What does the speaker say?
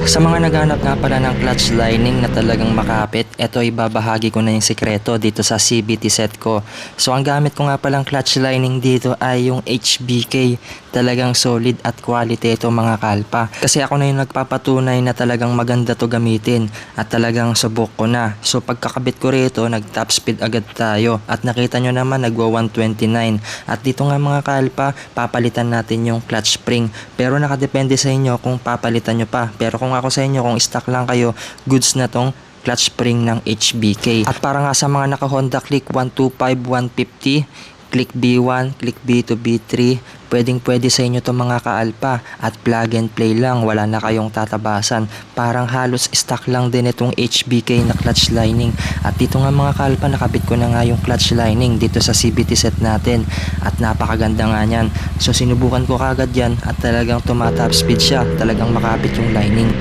Sa mga naghanap nga pala ng clutch lining na talagang makapit, eto ibabahagi ko na yung sikreto dito sa CVT set ko. So ang gamit ko nga palang clutch lining dito ay yung HBK. Talagang solid at quality ito mga kalpa. Kasi ako na yung nagpapatunay na talagang maganda to gamitin at talagang subok ko na. So pagkakabit ko rito, nag top speed agad tayo at nakita nyo naman nagwa 129. At dito nga mga kalpa, papalitan natin yung clutch spring. Pero nakadepende sa inyo kung papalitan nyo pa. Pero kung ako sa inyo, kung stock lang kayo, goods na tong clutch spring ng HBK. At para nga sa mga naka Honda Click 125, 150, Click B1, Click B2, B3, pwedeng-pwede sa inyo itong mga kaalpa at plug and play lang, wala na kayong tatabasan. Parang halos stock lang din itong HBK na clutch lining. At dito nga mga kaalpa, nakabit ko na nga yung clutch lining dito sa CVT set natin at napakaganda nga niyan. So sinubukan ko kagad yan at talagang tumatop speed siya, talagang makapit yung lining.